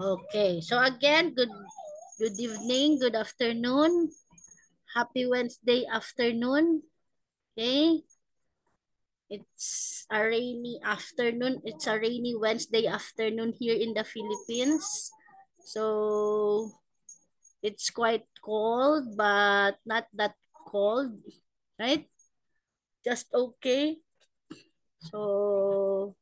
Okay, so again, good evening, good afternoon. Happy Wednesday afternoon. Okay. It's a rainy afternoon. It's a rainy Wednesday afternoon here in the Philippines. So it's quite cold, but not that cold, right? Just okay. So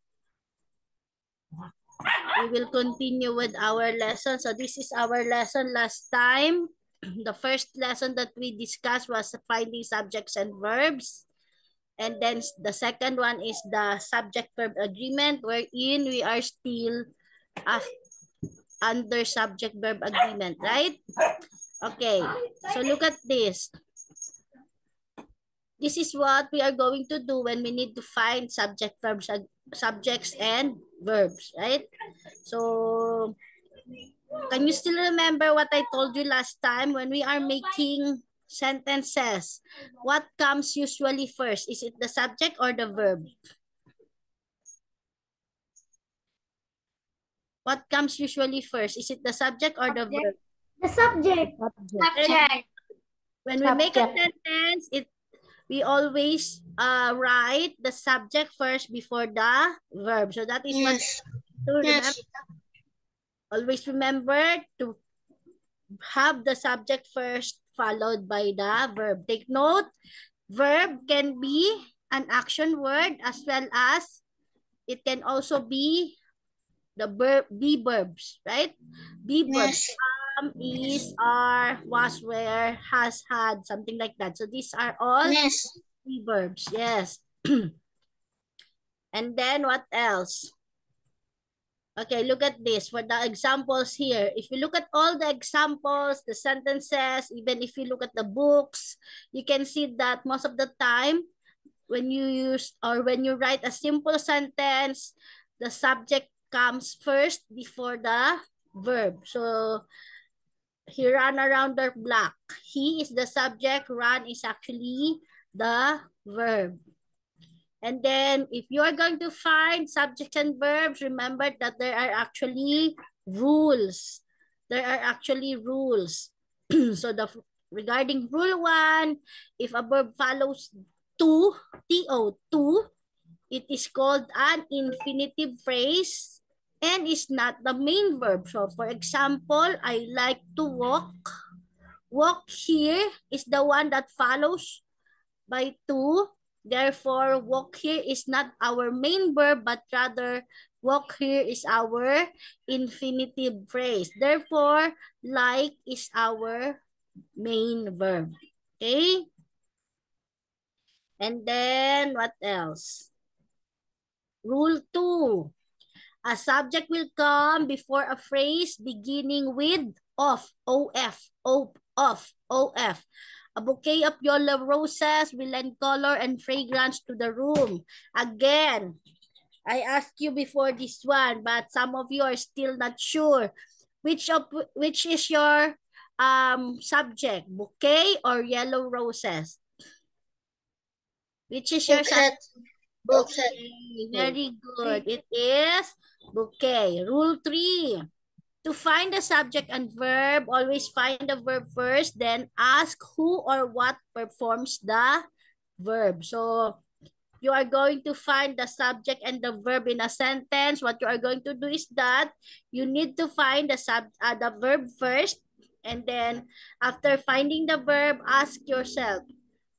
we will continue with our lesson. So this is our lesson last time. The first lesson that we discussed was finding subjects and verbs. And then the second one is the subject-verb agreement, wherein we are still under subject-verb agreement, right? Okay, so look at this. This is what we are going to do when we need to find subjects and verbs, right? So can you still remember what I told you last time when we are making sentences? What comes usually first? Is it the subject or the verb? What comes usually first? Is it the subject or the verb? The subject. And when we make a sentence, we always write the subject first before the verb. So that is what to remember. Always remember to have the subject first followed by the verb. Take note, verb can be an action word as well as it can also be the be verbs, right? Be verbs. Is, are, was, were, has, had, something like that. So these are all be verbs. Yes. And then what else? Okay, look at this for the examples here. If you look at all the examples, the sentences, even if you look at the books, you can see that most of the time when you use or when you write a simple sentence, the subject comes first before the verb. So he ran around the block. He is the subject, run is actually the verb. And then if you are going to find subjects and verbs, remember that there are actually rules. There are actually rules. So regarding rule 1, if a verb follows to, to, it is called an infinitive phrase and is not the main verb. So for example, I like to walk. Walk here is the one that follows by to. Therefore, walk here is not our main verb, but rather walk here is our infinitive phrase. Therefore, like is our main verb. Okay? And then, what else? Rule 2. A subject will come before a phrase beginning with of, of, of. A bouquet of yellow roses will lend color and fragrance to the room. Again, I asked you before this one, but some of you are still not sure. Which is your subject, bouquet or yellow roses? Which is your subject? Bouquet. Very good. It is bouquet. Rule 3. To find the subject and verb, always find the verb first, then ask who or what performs the verb. So you are going to find the subject and the verb in a sentence. What you are going to do is that you need to find the verb first, and then after finding the verb, ask yourself,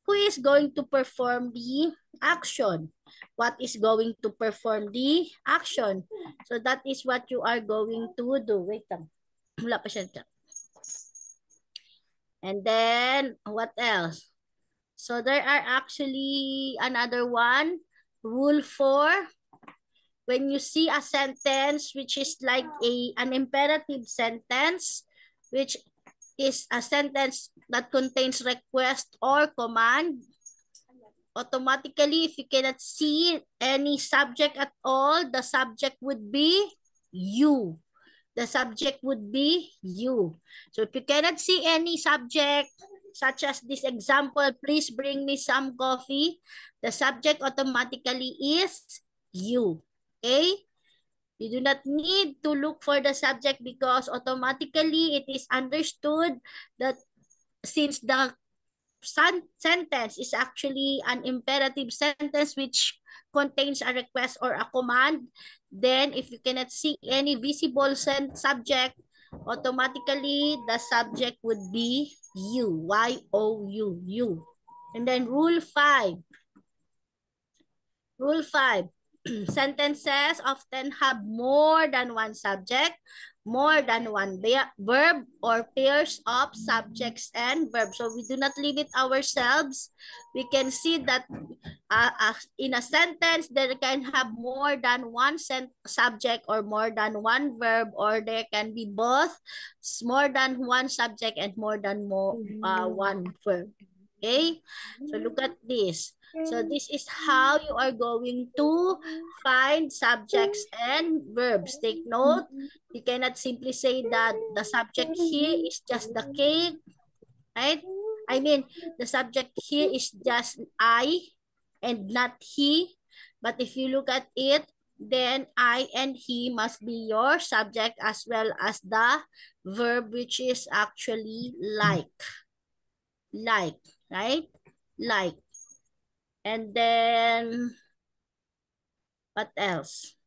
who is going to perform the action? What is going to perform the action? So that is what you are going to do. Wait lang. Wala pa siya. And then, what else? So there are actually another one. Rule 4. When you see a sentence which is like an imperative sentence, which is a sentence that contains request or command, automatically, if you cannot see any subject at all, the subject would be you. The subject would be you. So if you cannot see any subject, such as this example, please bring me some coffee, the subject automatically is you. Okay? You do not need to look for the subject because automatically it is understood that since the sentence is actually an imperative sentence which contains a request or a command, then if you cannot see any visible subject, automatically the subject would be you, Y-O-U, you. And then rule 5. Rule 5. Sentences often have more than one subject, more than one verb, or pairs of subjects and verbs. So we do not limit ourselves. We can see that in a sentence, there can have more than one subject or more than one verb, or there can be both more than one subject and more than one verb. Okay? So look at this. So this is how you are going to find subjects and verbs. Take note, you cannot simply say that the subject here is just the cake, right? I mean, the subject here is just I and not he. But if you look at it, then I and he must be your subject as well as the verb, which is actually like. Like, right? Like. And then, what else?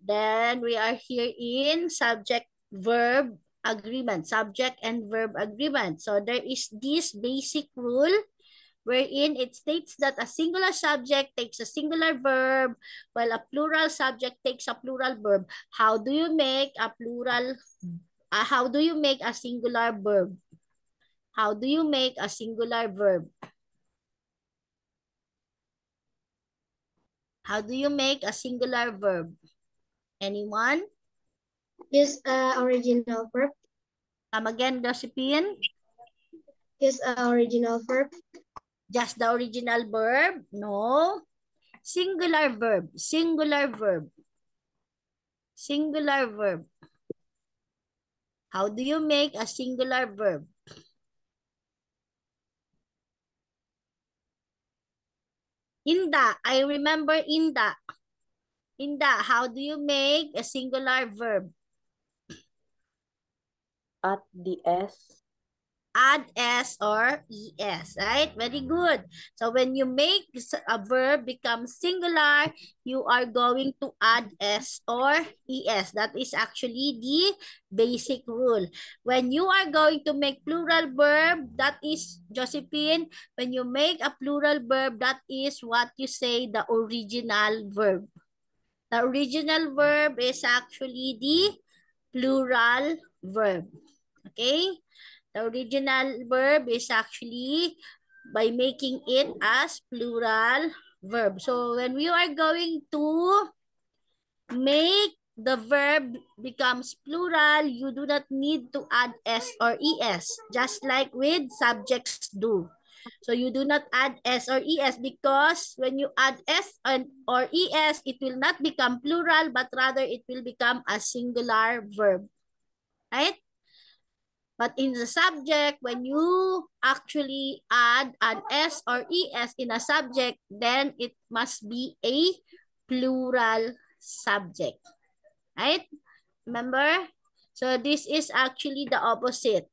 Then we are here in subject-verb agreement, subject and verb agreement. So there is this basic rule wherein it states that a singular subject takes a singular verb while a plural subject takes a plural verb. How do you make a plural, how do you make a singular verb? How do you make a singular verb? How do you make a singular verb? Anyone? Use original verb. Come again, Josephine? Use original verb. Just the original verb? No. Singular verb. Singular verb. Singular verb. How do you make a singular verb? Inda. I remember Inda. Inda, how do you make a singular verb? At the S. Add S or ES, right? Very good. So when you make a verb become singular, you are going to add S or ES. That is actually the basic rule. When you are going to make plural verb, that is, Josephine, when you make a plural verb, that is what you say the original verb. The original verb is actually the plural verb. Okay? The original verb is actually by making it as plural verb. So when we are going to make the verb becomes plural, you do not need to add S or ES, just like with subjects do. So you do not add S or ES because when you add S or ES, it will not become plural, but rather it will become a singular verb. Right? But in the subject, when you actually add an S or ES in a subject, then it must be a plural subject. Right? Remember? So this is actually the opposite.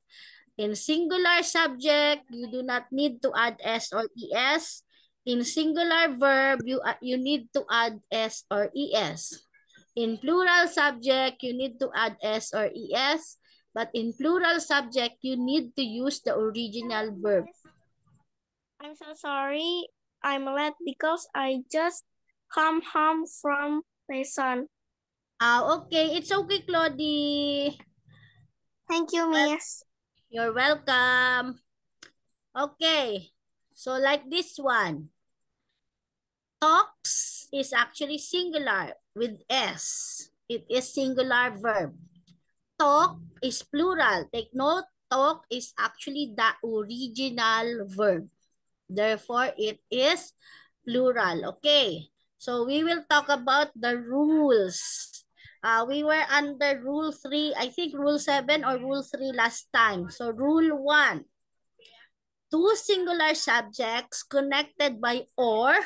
In singular subject, you do not need to add S or ES. In singular verb, you need to add S or ES. In plural subject, you need to add S or ES. But in plural subject, you need to use the original verb. I'm so sorry I'm late because I just come home from lesson. Okay. It's okay, Claudie. Thank you, Miss. You're welcome. Okay. So like this one. Talks is actually singular with S. It is singular verb. Talk is plural. Take note, talk is actually the original verb. Therefore, it is plural. Okay. So we will talk about the rules. We were under rule 3, I think rule 7 or rule 3 last time. So rule 1. Two singular subjects connected by or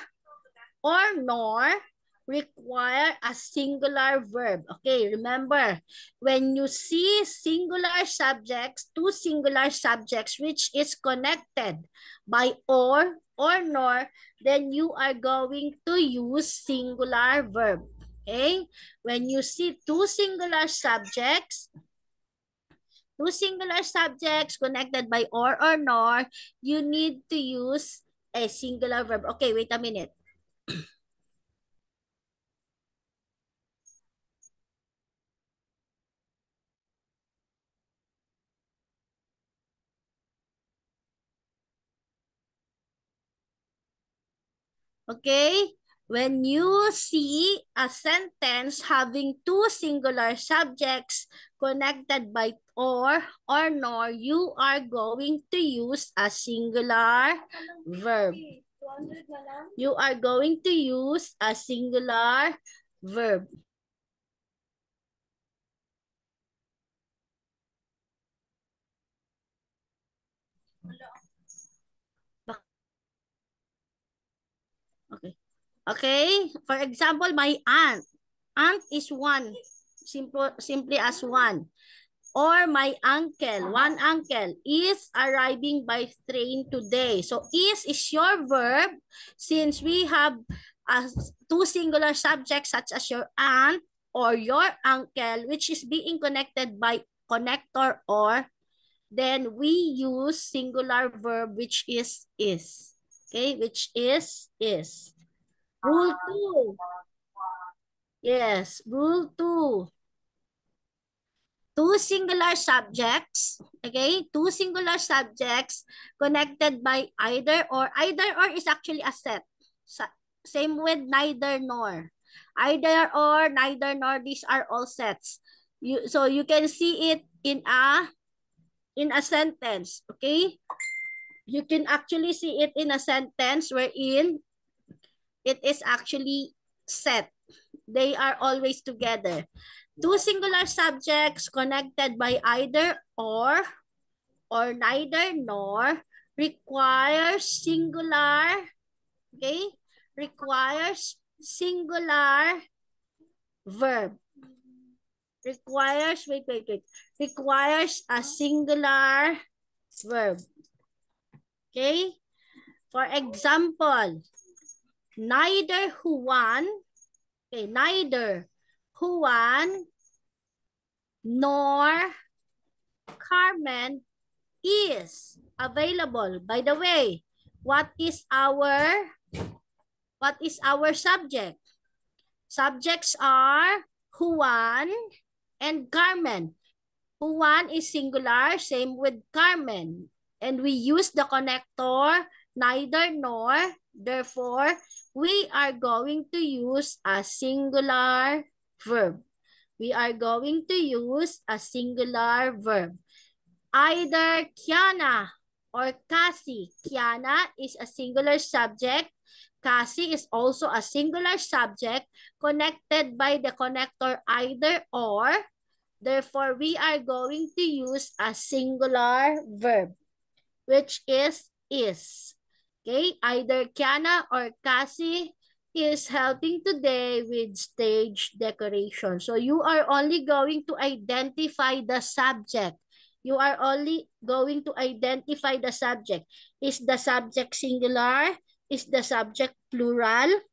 nor require a singular verb. Okay, remember, when you see singular subjects, two singular subjects which is connected by or nor, then you are going to use singular verb. Okay, when you see two singular subjects connected by or nor, you need to use a singular verb. Okay, wait a minute. Okay? When you see a sentence having two singular subjects connected by or nor, you are going to use a singular verb. You are going to use a singular verb. Okay. Okay. For example, my aunt. Aunt is one. Simply as one. Or my uncle, one uncle, is arriving by train today. So is your verb since we have two singular subjects such as your aunt or your uncle, which is being connected by connector or, then we use singular verb which is. Okay, which is. Rule 2. Yes, rule 2. Two singular subjects, okay? Two singular subjects connected by either or. Either or is actually a set. Same with neither nor. Either or, neither nor, these are all sets. So you can see it in a sentence, okay? You can actually see it in a sentence wherein it is actually set. They are always together. Two singular subjects connected by either or neither nor requires singular, okay? Requires singular verb. Requires, wait. Requires a singular verb. Okay? For example, neither Juan, okay, neither Juan nor Carmen is available. By the way, what is our subject? Subjects are Juan and Carmen. Juan is singular, same with Carmen. And we use the connector neither nor. Therefore, we are going to use a singular verb. We are going to use a singular verb. Either Kiana or Cassie. Kiana is a singular subject. Cassie is also a singular subject connected by the connector either or. Therefore, we are going to use a singular verb, which is. Okay, either Kiana or Cassie is helping today with stage decoration. So you are only going to identify the subject. You are only going to identify the subject. Is the subject singular? Is the subject plural?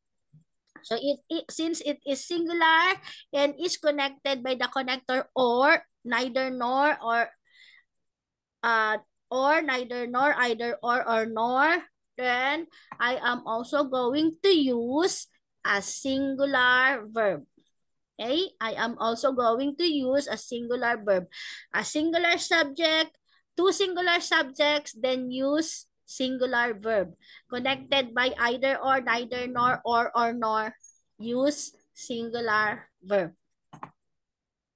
So since it is singular and is connected by the connector or, neither nor, or neither nor, either or nor, then I am also going to use a singular verb. Okay, I am also going to use a singular verb. A singular subject, two singular subjects, then use singular verb. Connected by either or, neither nor, or nor, use singular verb.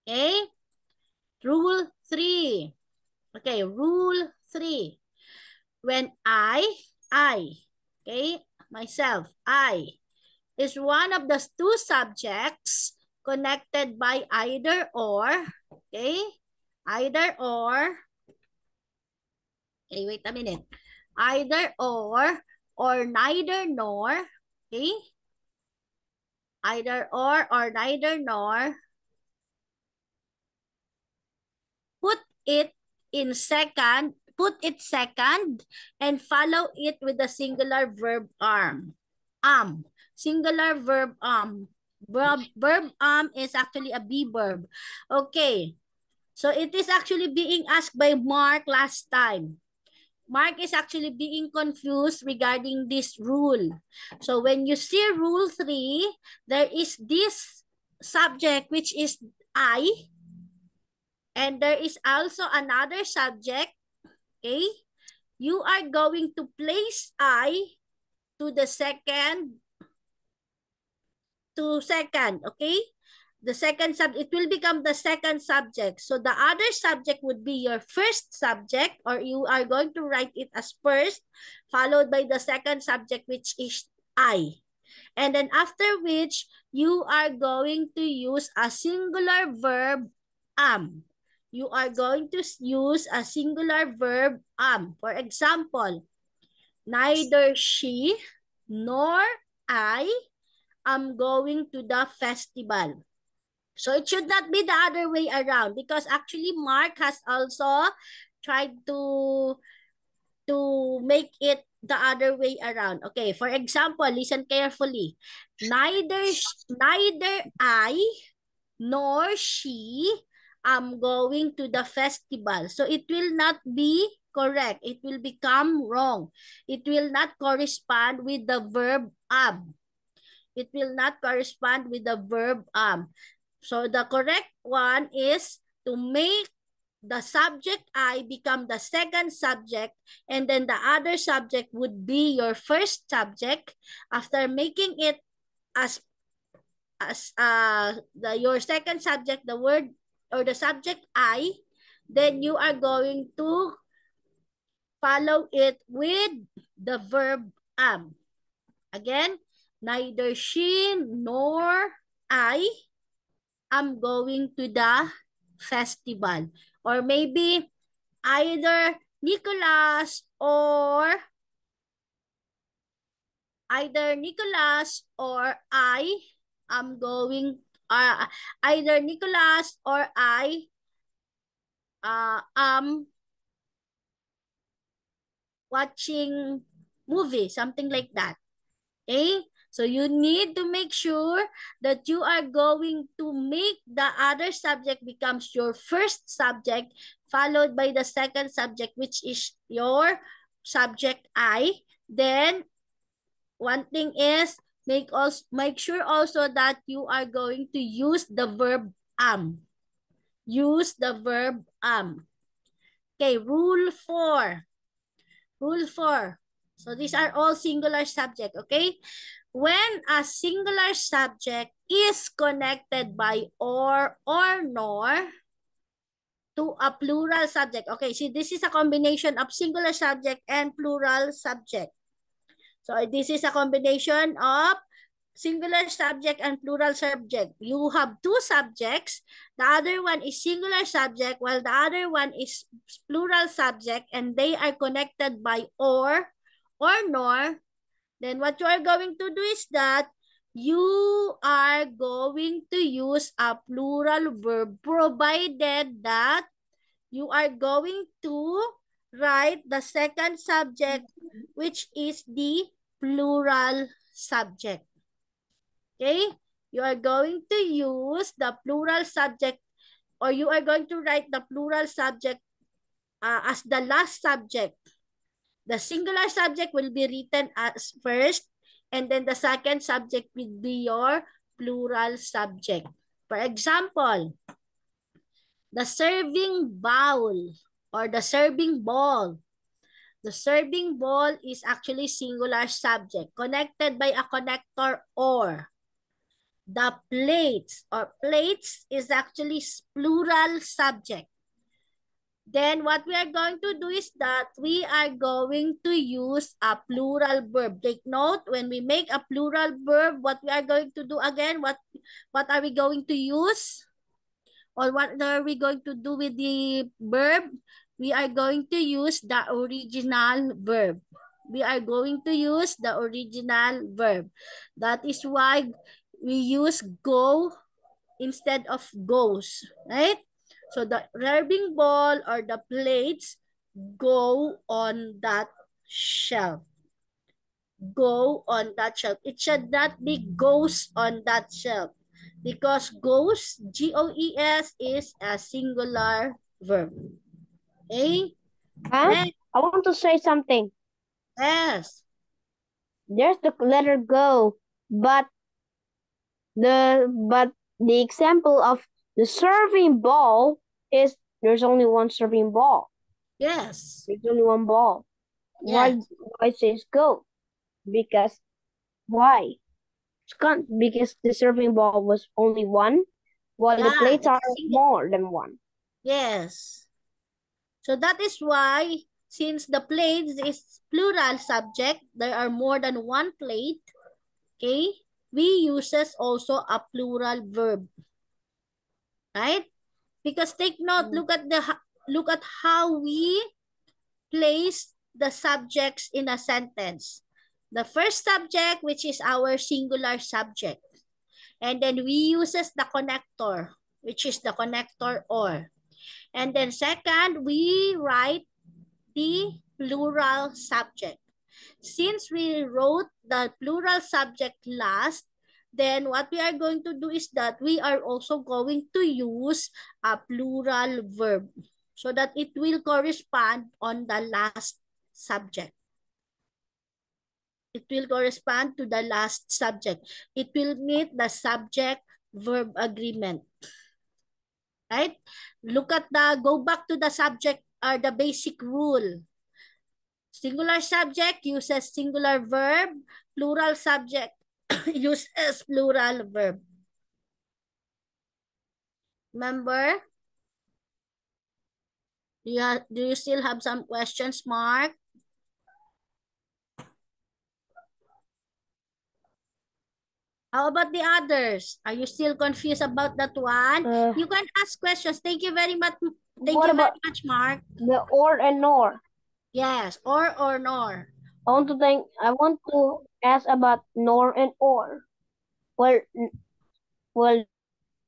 Okay? Rule 3. Okay, rule 3. When I, okay, myself, I, is one of the two subjects connected by either or, okay? Either or, okay, wait a minute. Either or neither nor, okay? either or neither nor, put it second and follow it with the singular verb singular verb verb is actually a be verb. Okay, so it is actually being asked by Mark last time. Mark is actually being confused regarding this rule. So when you see rule 3, there is this subject which is I, and there is also another subject, okay? You are going to place I to the second, okay? The second subject, it will become the second subject. So the other subject would be your first subject, or you are going to write it as first, followed by the second subject, which is I. And then after which, you are going to use a singular verb am. You are going to use a singular verb am. For example, neither she nor I am going to the festival. So it should not be the other way around, because actually Mark has also tried to make it the other way around. Okay, for example, listen carefully. Neither I nor she am going to the festival. So it will not be correct. It will become wrong. It will not correspond with the verb am. It will not correspond with the verb am. So the correct one is to make the subject I become the second subject, and then the other subject would be your first subject. After making it as your second subject, the word or the subject I, then you are going to follow it with the verb am. Again, neither she nor I am going to the festival. Or maybe either Nicholas or I am going, either Nicholas or I am watching movie, something like that. Okay? So you need to make sure that you are going to make the other subject becomes your first subject, followed by the second subject, which is your subject I. Then one thing is make sure also that you are going to use the verb am. Use the verb am. Okay, rule 4. Rule 4. So these are all singular subject, okay? When a singular subject is connected by or nor to a plural subject. Okay, see, this is a combination of singular subject and plural subject. So this is a combination of singular subject and plural subject. You have two subjects. The other one is singular subject, while the other one is plural subject, and they are connected by or nor. Then what you are going to do is that you are going to use a plural verb, provided that you are going to write the second subject, which is the plural subject. Okay? You are going to use the plural subject, or you are going to write the plural subject as the last subject. The singular subject will be written as first, and then the second subject will be your plural subject. For example, the serving bowl or the serving ball. The serving ball is actually singular subject connected by a connector or. The plates or plates is actually plural subject. Then what we are going to do is that we are going to use a plural verb. Take note, when we make a plural verb, what we are going to do again, what are we going to use? Or what are we going to do with the verb? We are going to use the original verb. We are going to use the original verb. That is why we use go instead of goes, right? So the rubbing ball or the plates go on that shelf. Go on that shelf. It should not be goes on that shelf because goes, G-O-E-S, is a singular verb. Okay? Huh? I want to say something. Yes. There's the letter go, but the example of the serving ball is there's only one serving ball. Yes. There's only one ball. Yes. Why it says go? Because why? Because the serving ball was only one, while the plates are more than one. Yes. So that is why, since the plates is plural subject, there are more than one plate, okay, we uses also a plural verb. Right? Because take note, look at how we place the subjects in a sentence. The first subject, which is our singular subject. And then we uses the connector, which is the connector or. And then second, we write the plural subject. Since we wrote the plural subject last, then what we are going to do is that we are also going to use a plural verb so that it will correspond on the last subject. It will correspond to the last subject. It will meet the subject-verb agreement. Right? Go back to the subject or the basic rule. Singular subject uses singular verb, plural subject uses plural verb. Remember? Do you still have some questions, Mark? How about the others? Are you still confused about that one? You can ask questions. Thank you very much. Thank you very much, Mark. The or and nor. Yes, or nor. I want to ask about nor and or. Well,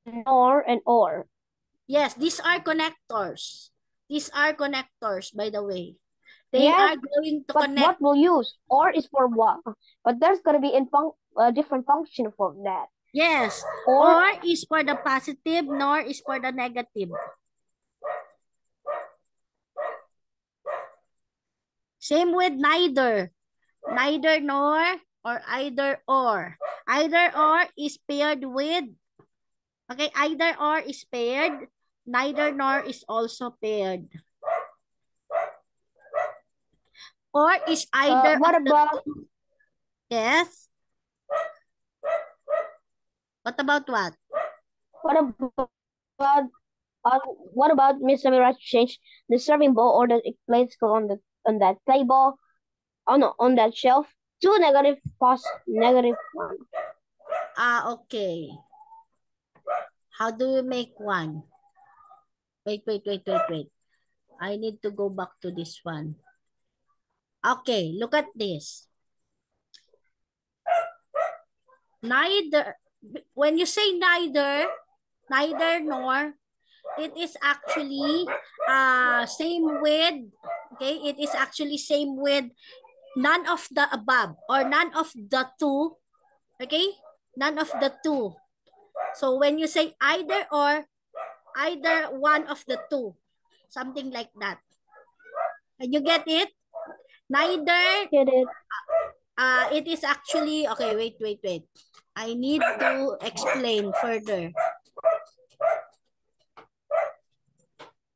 nor and or. Yes, these are connectors. These are connectors, by the way. They are going to connect. What we'll use? Or is for what? But there's going to be a different function for that. Yes. Or is for the positive, nor is for the negative. Same with neither. Neither nor or either or. Either or is paired with, okay, either or is paired. Neither nor is also paired. Or is either. What about? Yes. What about what? What about Miss Samira change the serving bowl or the plates go on that table? Oh no, on that shelf to negative -1. Okay. How do we make one? Wait. I need to go back to this one. Okay, look at this. Neither, when you say neither nor, it is actually same with, okay, it is actually same with none of the above or none of the two, okay, none of the two. So when you say either or, either one of the two, something like that. Can you get it? Neither. Get it? It is actually, okay, wait. I need to explain further.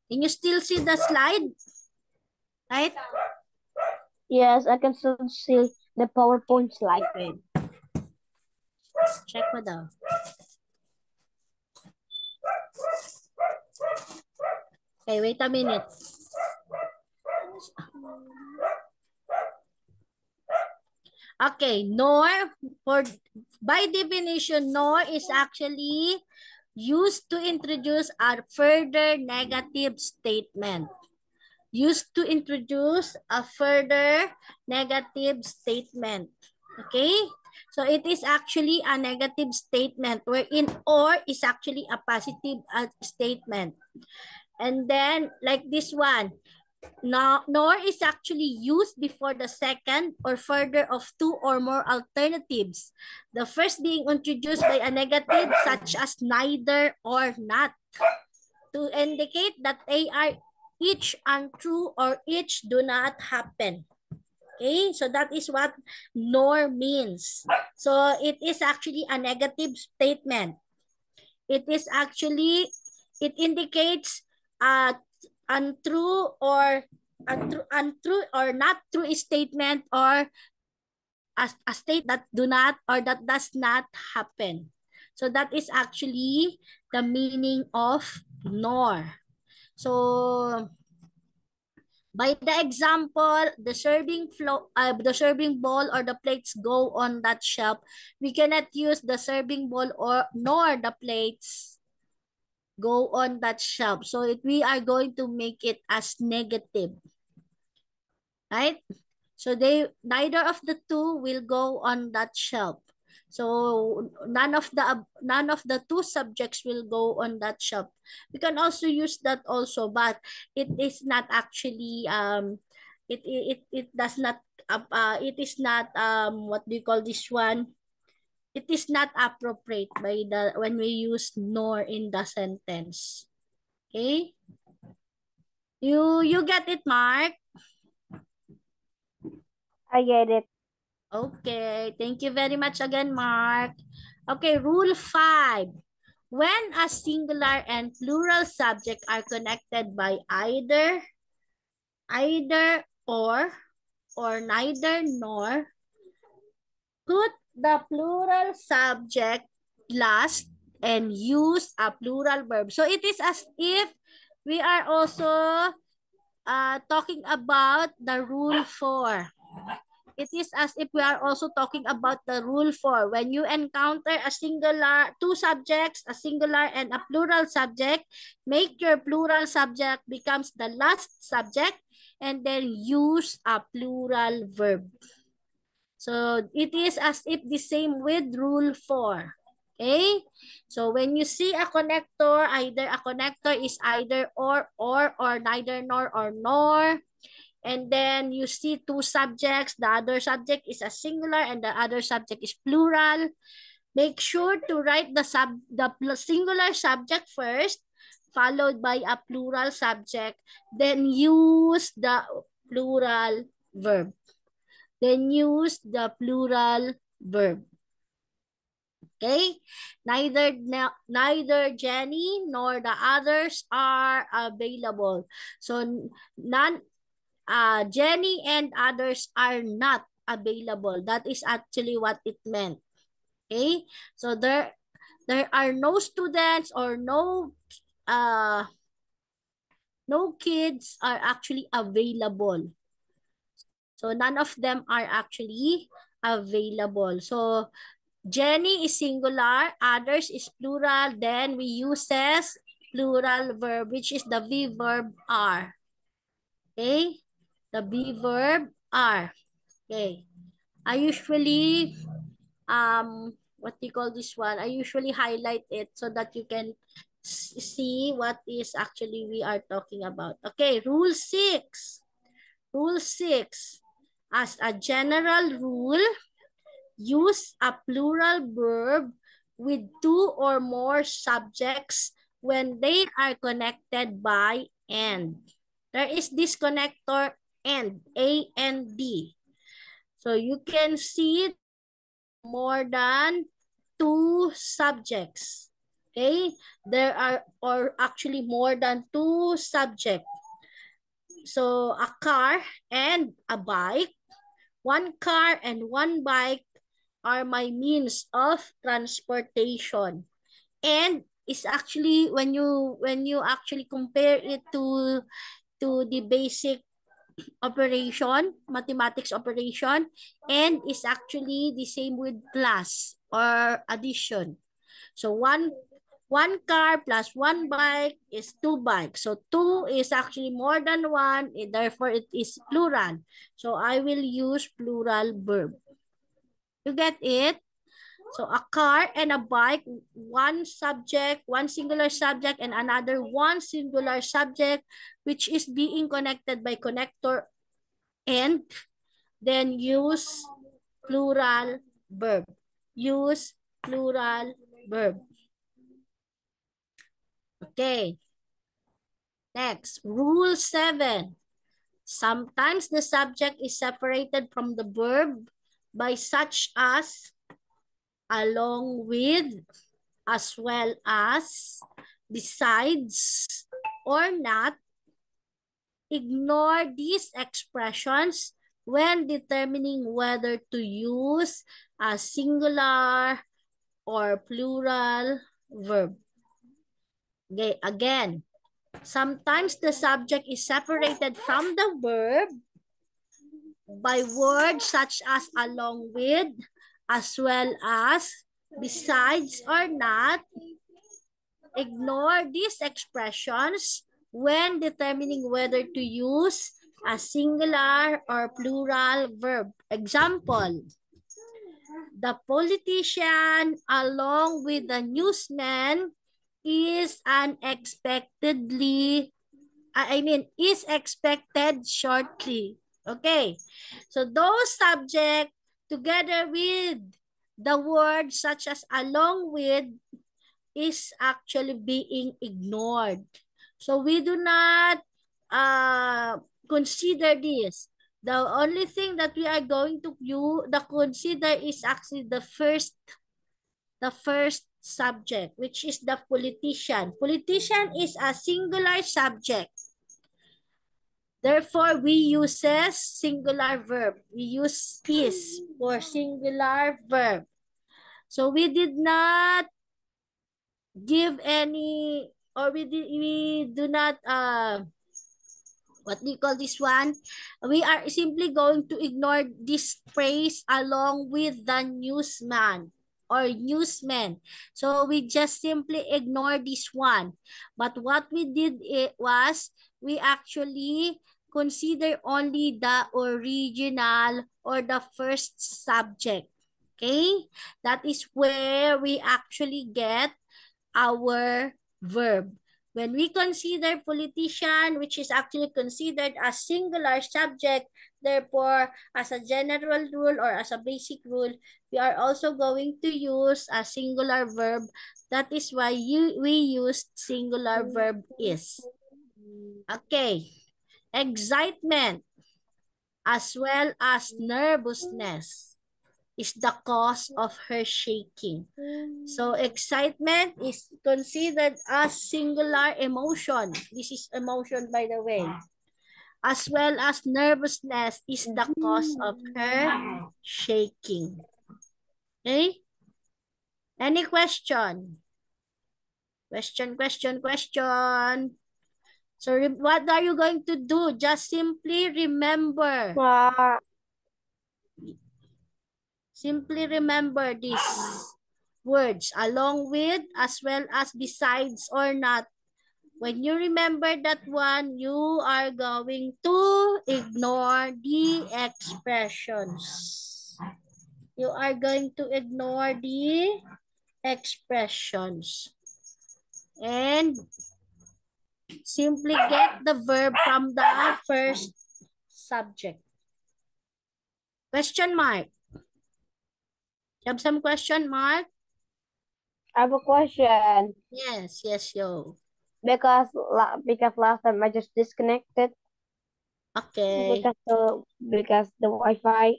Can you still see the slide? Right? Yes, I can still see the PowerPoint slide. Wait. Check mo daw. Okay, wait a minute. Okay, nor, by definition, nor is actually used to introduce a further negative statement. Used to introduce a further negative statement. Okay? So it is actually a negative statement wherein or is actually a positive statement. And then like this one, nor is actually used before the second or further of two or more alternatives. The first being introduced by a negative such as neither or not to indicate that they are each untrue or each do not happen. Okay, so that is what nor means. So it is actually a negative statement. It is actually, it indicates untrue or not true statement or a state that do not or that does not happen. So that is actually the meaning of nor. So by the example, the serving bowl or the plates go on that shelf. We cannot use the serving bowl or nor the plates go on that shelf. So we are going to make it as negative, right? So neither of the two will go on that shelf. So none of the two subjects will go on that shelf. We can also use that also, but it is not actually it does not it is not what do you call this one? It is not appropriate by the when we use nor in the sentence. Okay? You get it, Mark? I get it. Okay, thank you very much again, Mark. Okay, rule 5. When a singular and plural subject are connected by either or neither nor, put the plural subject last and use a plural verb. So it is as if we are also talking about the rule 4. It is as if we are also talking about the rule 4. When you encounter a singular, two subjects, a singular and a plural subject, make your plural subject becomes the last subject and then use a plural verb. So it is as if the same with rule 4. Okay? So when you see a connector, either a connector is either or neither nor or nor. And then you see two subjects, the other subject is a singular and the other subject is plural. Make sure to write the singular subject first, followed by a plural subject, then use the plural verb. Then use the plural verb. Okay? Neither Jenny nor the others are available. So Jenny and others are not available. That is actually what it meant. Okay? So there are no students or no kids are actually available. So none of them are actually available. So Jenny is singular, others is plural, then we uses plural verb, which is the V verb are. Okay? The be verb are. Okay. I usually, what do you call this one? I usually highlight it so that you can see what is actually we are talking about. Okay, rule 6. Rule 6. As a general rule, use a plural verb with two or more subjects when they are connected by and. There is this connector and, A and D. So you can see more than two subjects. Okay? There are or actually more than two subjects. So a car and a bike. One car and one bike are my means of transportation. And is actually when you actually compare it to the basic operation, mathematics operation, and is actually the same with plus or addition. So one car plus one bike is two bikes. So two is actually more than one, therefore it is plural. So I will use plural verb. You get it? So a car and a bike, one subject, one singular subject, and another one singular subject, which is being connected by connector and then use plural verb. Use plural verb. Okay. Next, rule 7. Sometimes the subject is separated from the verb by such as, along with, as well as, besides, or not. Ignore these expressions when determining whether to use a singular or plural verb. Okay, again, sometimes the subject is separated from the verb by words such as along with, as well as, besides, or not. Ignore these expressions when determining whether to use a singular or plural verb. Example, the politician along with the newsman is is expected shortly. Okay, so those subject together with the words such as along with is actually being ignored. So we do not consider this. The only thing that we are going to consider is actually the first subject, which is the politician. Politician is a singular subject. Therefore, we uses singular verb. We use is for singular verb. So we did not give any, or we do not what do you call this one? We are simply going to ignore this phrase along with the newsman or newsman. So we just simply ignore this one. But what we did was we actually consider only the original or the first subject. Okay? That is where we actually get our verb. When we consider politician, which is actually considered a singular subject, therefore, as a general rule or as a basic rule, we are also going to use a singular verb. That is why we use singular verb is. Okay. Excitement as well as nervousness is the cause of her shaking. So excitement is considered as singular emotion. This is emotion, by the way. As well as nervousness is the cause of her shaking. Okay? Any question? Question. So what are you going to do? Just simply remember. Simply remember these words, along with, as well as, besides, or not. When you remember that one, you are going to ignore the expressions. You are going to ignore the expressions. And simply get the verb from the first subject. Question mark. You have some question mark? I have a question. Yes, yo. Because last time I just disconnected. Okay. Because the Wi-Fi.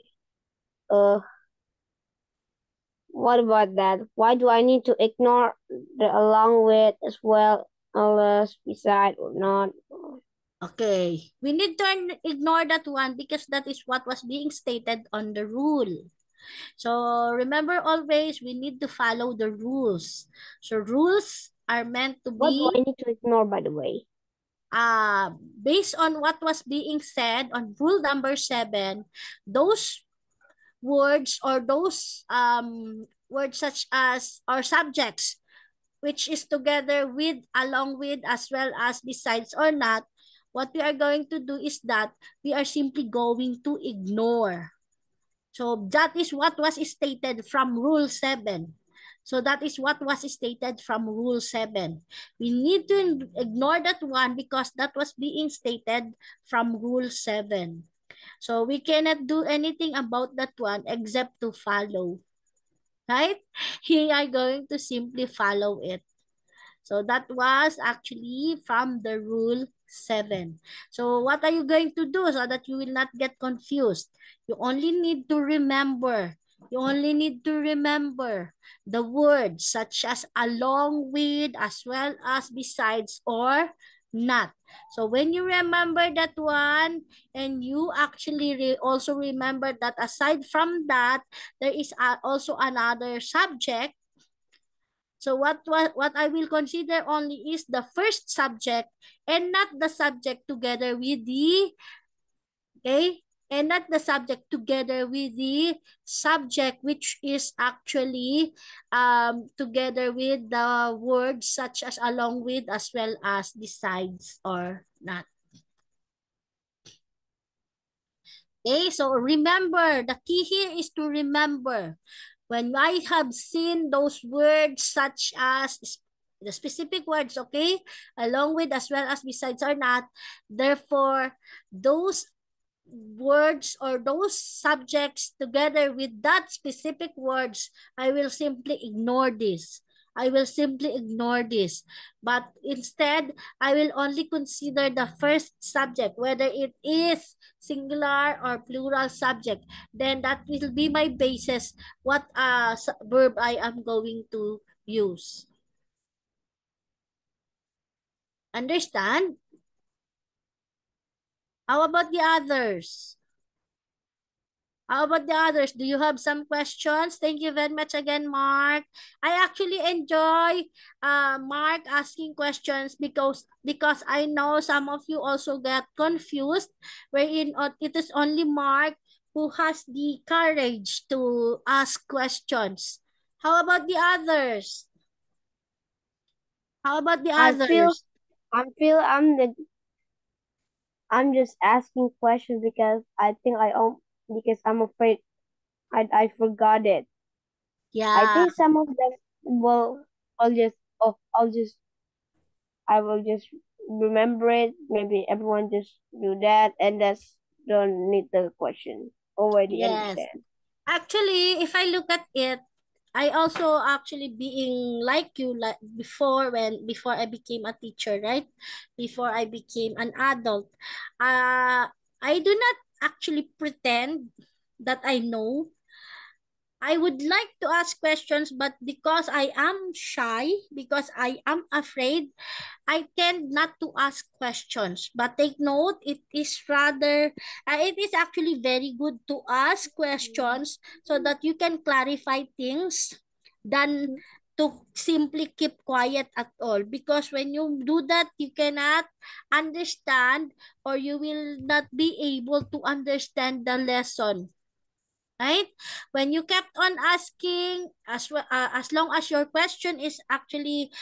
What about that? Why do I need to ignore the along with as well, unless beside or not? Okay. We need to ignore that one because that is what was being stated on the rule. So remember, always we need to follow the rules. So rules are meant to What do be I need to ignore, by the way? based on what was being said on rule number 7, those words or those words such as, or subjects, which is together with, along with, as well as, besides, or not, what we are going to do is that we are simply going to ignore. So that is what was stated from Rule 7. So that is what was stated from Rule 7. We need to ignore that one because that was being stated from Rule 7. So we cannot do anything about that one except to follow. Right? We are going to simply follow it. So that was actually from the Rule 7. So what are you going to do so that you will not get confused? You only need to remember. You only need to remember the words such as along with, as well as, besides, or not. So when you remember that one, and you actually also remember that aside from that, there is also another subject. So what I will consider only is the first subject and not the subject together with the, okay? And not the subject together with the subject, which is actually together with the words such as along with, as well as, besides, or not. Okay, so remember, the key here is to remember. When I have seen those words such as the specific words, okay, along with, as well as, besides, or not, therefore, those words or those subjects together with that specific words, I will simply ignore this. I will simply ignore this. But instead, I will only consider the first subject, whether it is singular or plural subject. Then that will be my basis, what verb I am going to use. Understand? How about the others? How about the others? Do you have some questions? Thank you very much again, Mark. I actually enjoy Mark asking questions because I know some of you also get confused, wherein it is only Mark who has the courage to ask questions. How about the others? How about the others? I'm just asking questions because because I'm afraid I forgot it. Yeah. I think some of them I will just remember it. Maybe everyone just do that and that's don't need the question. Already Yes. understand. Actually, if I look at it, I also actually being like you, like before I became a teacher, right? Before I became an adult. I do not actually pretend that I know. I would like to ask questions, but because I am shy, because I am afraid, I tend not to ask questions. But take note, it is actually very good to ask questions so that you can clarify things than to simply keep quiet at all. Because when you do that, you cannot understand, or you will not be able to understand the lesson. Right? When you kept on asking, as long as your question is actually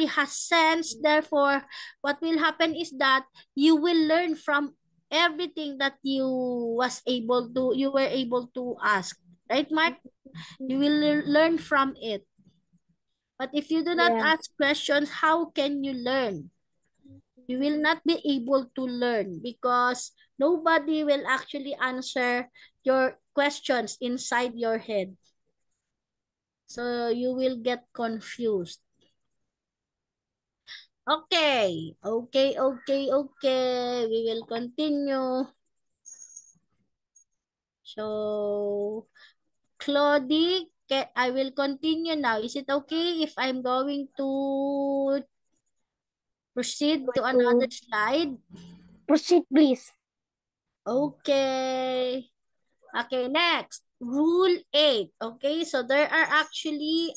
has sense, therefore what will happen is that you will learn from everything that you were able to ask, right, Mark? You will learn from it. But if you do not Yeah. ask questions, how can you learn? You will not be able to learn because nobody will actually answer your questions inside your head. So you will get confused. Okay. We will continue. So, Claudie, I will continue now. Is it okay if I'm going to proceed to another slide? Proceed, please. Okay. Okay, next. Rule 8. Okay, so there are actually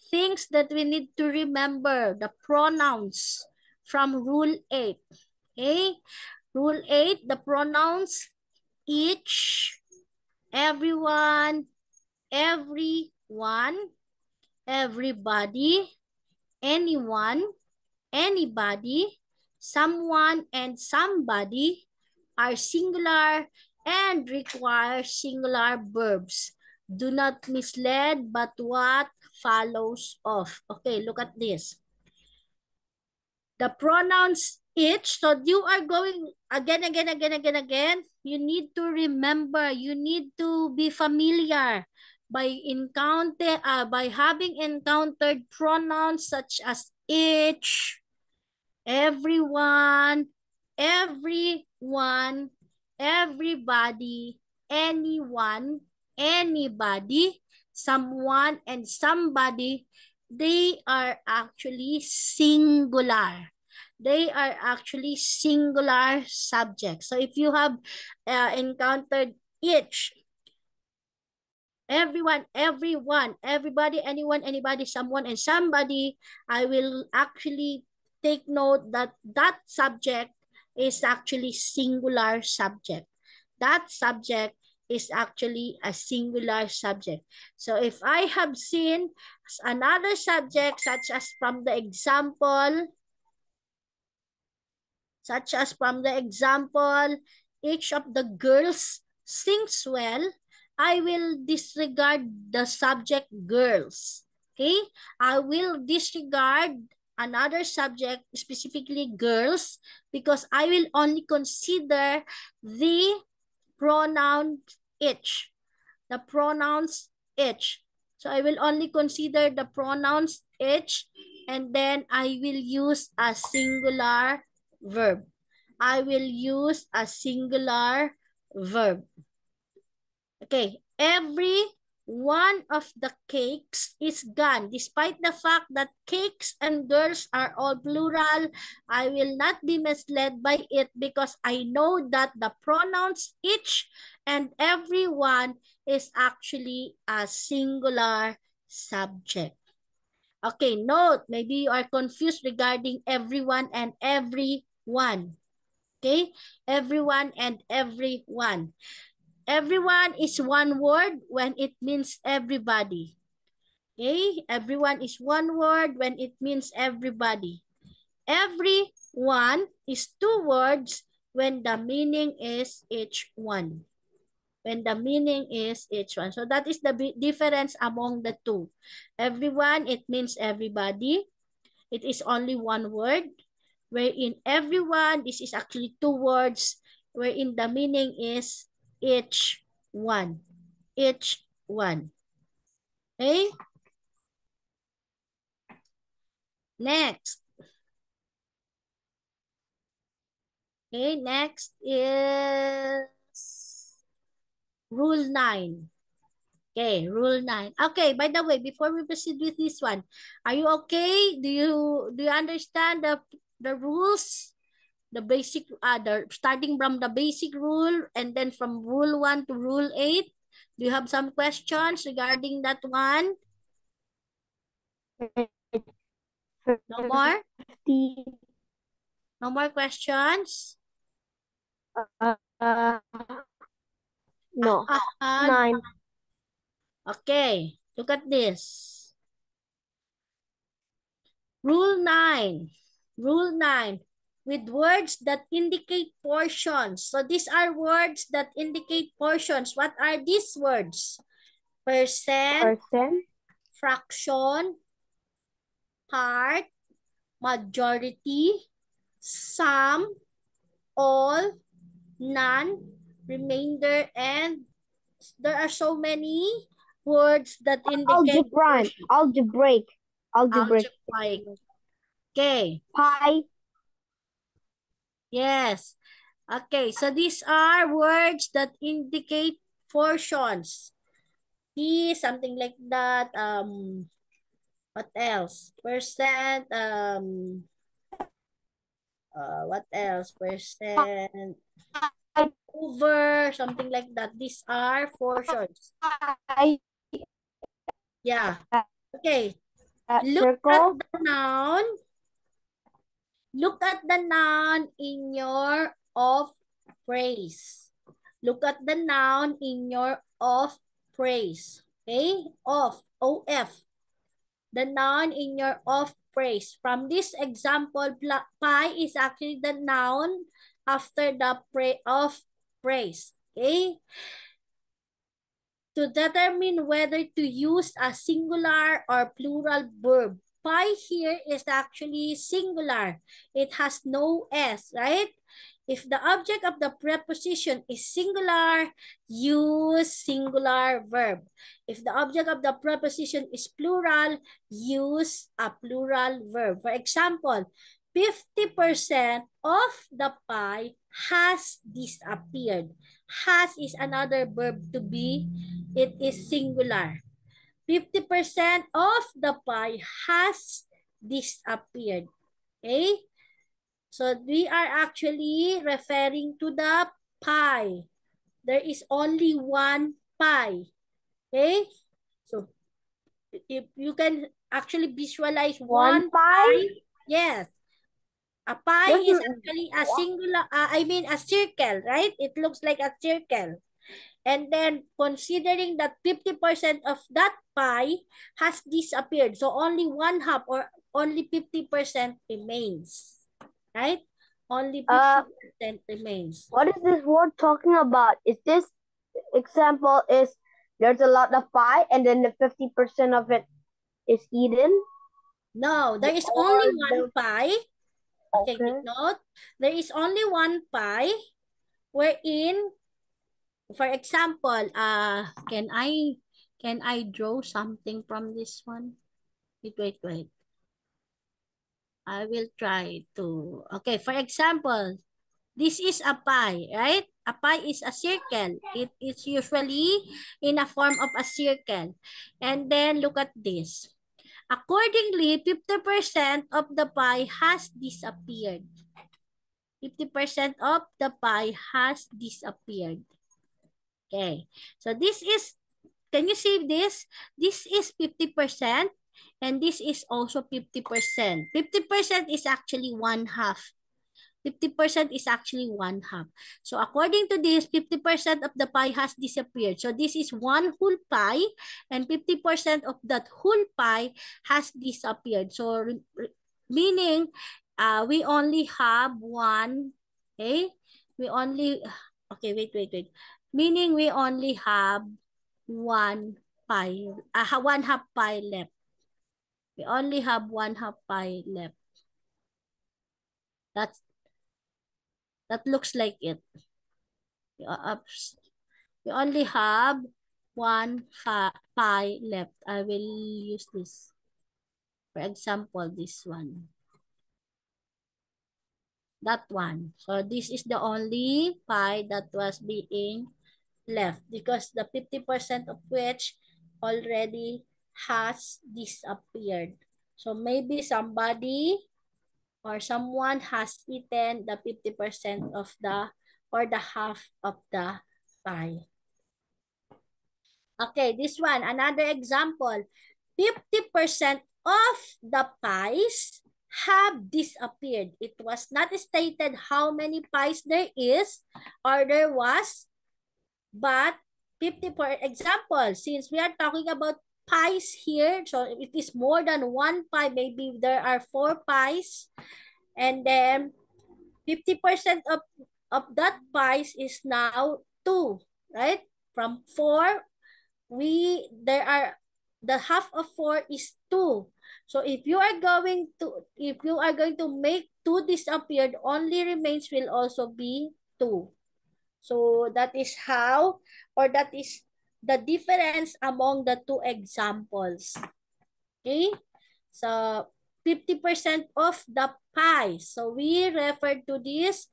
things that we need to remember. The pronouns from Rule 8. Okay, Rule 8, the pronouns each, everyone, everyone, everybody, anyone, anybody, someone, and somebody are singular and require singular verbs. Do not mislead, but what follows of. Okay, look at this. The pronouns each, so you are going again. You need to remember, you need to be familiar by having encountered pronouns such as each, everyone, everybody, anyone, anybody, someone, and somebody. They are actually singular. They are actually singular subjects. So if you have encountered each, everyone, everybody, anyone, anybody, someone, and somebody, I will actually take note that that subject is actually singular subject. That subject is actually a singular subject. So if I have seen another subject, such as from the example, each of the girls sings well, I will disregard the subject girls. Okay? I will disregard another subject, specifically girls, because I will only consider the pronoun each. The pronouns each. So I will only consider the pronouns each, and then I will use a singular verb. I will use a singular verb. Okay, every one of the cakes is gone. Despite the fact that cakes and girls are all plural, I will not be misled by it because I know that the pronouns each and everyone is actually a singular subject. Okay, note, maybe you are confused regarding everyone and everyone. Okay, everyone and everyone. Everyone is one word when it means everybody. Okay, everyone is one word when it means everybody. Everyone is two words when the meaning is each one. When the meaning is each one. So that is the difference among the two. Everyone, it means everybody. It is only one word. Wherein everyone, this is actually two words, wherein the meaning is each one. Each one. Okay? Next. Okay, next is Rule 9. Okay, Rule 9. Okay, by the way, before we proceed with this one, are you okay? Do you understand the rules? The basic, starting from the basic rule and then from Rule 1 to Rule 8? Do you have some questions regarding that one? No more? No more questions? No. 9. Okay, look at this. Rule 9. Rule 9. With words that indicate portions. So these are words that indicate portions. What are these words? Percent, fraction, part, majority, sum, all, none, remainder, and there are so many words that indicate Algebraic. Okay. Pi. Yes. Okay, so these are words that indicate portions. Something like that. What else? Percent. What else? Percent. Over. Something like that. These are portions. Yeah. Okay. Look at the noun. Look at the noun in your of praise. Look at the noun in your of praise. Okay? Of. O-F. The noun in your of praise. From this example, pi is actually the noun after the of praise. Okay? To determine whether to use a singular or plural verb. Pi here is actually singular. It has no S, right? If the object of the preposition is singular, use singular verb. If the object of the preposition is plural, use a plural verb. For example, 50% of the pie has disappeared. Has is another verb to be. It is singular. 50% of the pie has disappeared. Okay? So we are actually referring to the pie. There is only one pie. Okay? So if you can actually visualize one pie. Yes. A pie is actually a singular, a circle, right? It looks like a circle. And then considering that 50% of that pie has disappeared. So only one half or only 50% remains. Right? Only 50% remains. What is this word talking about? Is this example is there's a lot of pie and then the 50% of it is eaten? No, there is only one pie. Okay, Okay. note. There is only one pie wherein, for example, can I draw something from this one? Wait. I will try to. Okay, for example, this is a pie, right? A pie is a circle. It is usually in a form of a circle. And then look at this. Accordingly, 50% of the pie has disappeared. 50% of the pie has disappeared. Okay. So this is, can you see this? This is 50% and this is also 50%. 50% is actually one half. 50% is actually one half. So according to this, 50% of the pie has disappeared. So this is one whole pie and 50% of that whole pie has disappeared. So meaning we only have one, okay? We only, okay, wait. Meaning we only have one pie, one half pie left. We only have one half pie left. That looks like it. We only have one pie left. I will use this. For example, this one. That one. So this is the only pie that was being left because the 50% of which already has disappeared. So maybe somebody or someone has eaten the 50% of the or the half of the pie. Okay, this one, another example. 50% of the pies have disappeared. It was not stated how many pies there is or there was, but 50, for example, since we are talking about pies here, so it is more than one pie, maybe there are 4 pies, and then 50% of that pies is now 2, right? From 4, the half of 4 is 2. So if you are going to make 2 disappear, the only remains will also be 2. So that is how, or that is the difference among the two examples. Okay? So 50% of the pie. So we refer to this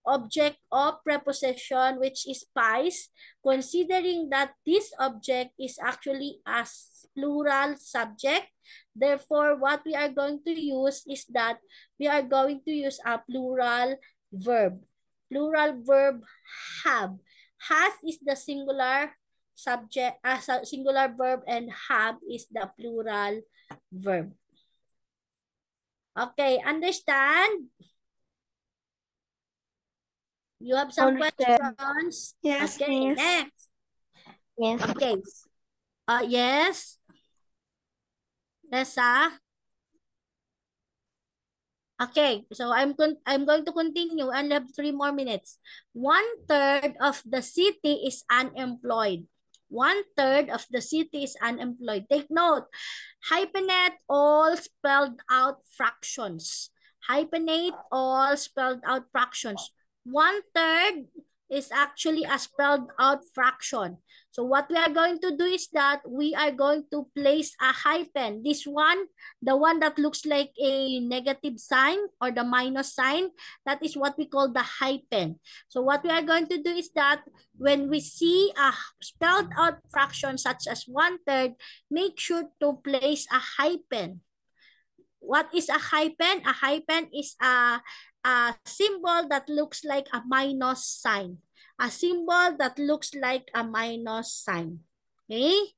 object of preposition, which is pies, considering that this object is actually a plural subject. Therefore, what we are going to use is that we are going to use a plural verb. Plural verb have. Has is the singular subject, as a singular verb, and have is the plural verb. Okay, understand? You have some questions? Yes, okay, miss. next. Yes. Okay. Yes. Nessa? Okay, so I'm going to continue and have 3 more minutes. 1/3 of the city is unemployed. 1/3 of the city is unemployed. Take note, hyphenate all spelled out fractions. Hyphenate all spelled out fractions. 1/3 is actually a spelled out fraction. So what we are going to do is that we are going to place a hyphen. This one, the one that looks like a negative sign or the minus sign, that is what we call the hyphen. So what we are going to do is that when we see a spelled out fraction such as 1/3, make sure to place a hyphen. What is a hyphen? A hyphen is a symbol that looks like a minus sign. A symbol that looks like a minus sign. Okay?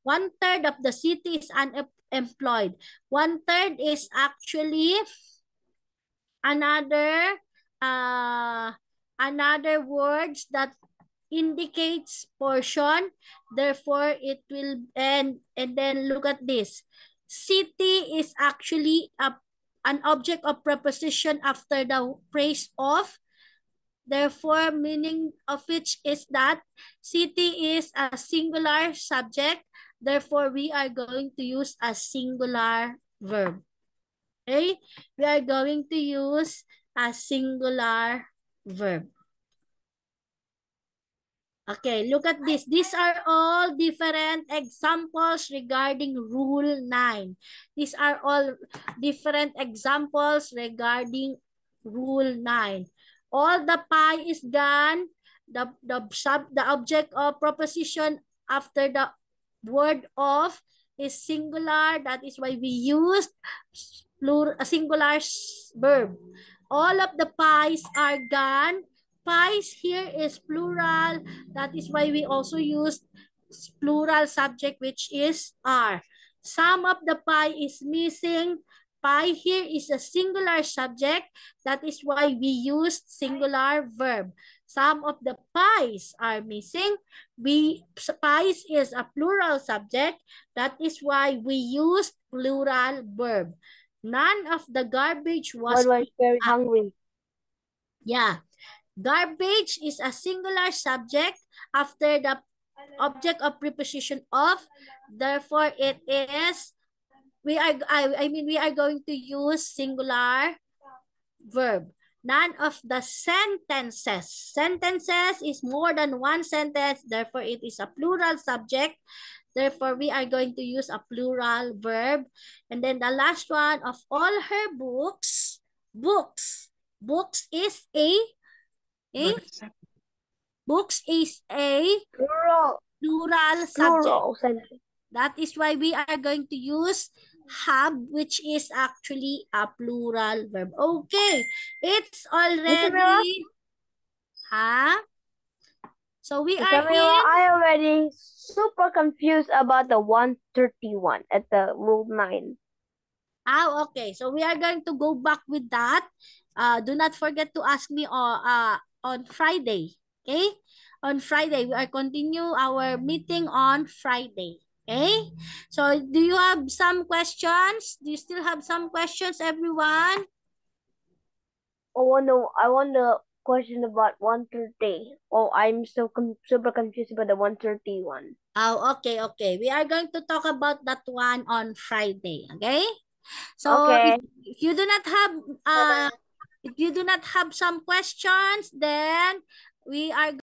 1/3 of the city is unemployed. 1/3 is actually another words that indicates portion. Therefore, it will and then look at this. City is actually an object of preposition after the phrase of. Therefore, meaning of which is that city is a singular subject. Therefore, we are going to use a singular verb. Okay? We are going to use a singular verb. Okay, look at this. These are all different examples regarding Rule 9. These are all different examples regarding Rule 9. All the pi is gone. The object of proposition after the word of is singular. That is why we used a singular verb. All of the pi's are gone. Pi's here is plural. That is why we also use plural subject, which is are. Some of the pi is missing. Pi here is a singular subject. That is why we used singular verb. Some of the pi's are missing. Pi's is a plural subject. That is why we used plural verb. None of the garbage was very hungry. Yeah. Garbage is a singular subject after the object of preposition of. Therefore, it is, we are going to use singular verb. None of the sentences. Sentences is more than one sentence. Therefore, it is a plural subject. Therefore, we are going to use a plural verb. And then the last one, of all her books. Books is a books is a plural subject. That is why we are going to use have, which is actually a plural verb. Okay, it's already so we are in. I already super confused about the 131 at the Rule 9. Okay. So we are going to go back with that. Do not forget to ask me on Friday. Okay? On Friday, we are continue our meeting on Friday. Okay? So do you have some questions? Do you still have some questions, everyone? I want the question about 130. Oh, I'm so super confused about the 131. Oh, okay. We are going to talk about that one on Friday. Okay? So okay. if you do not have some questions, then we are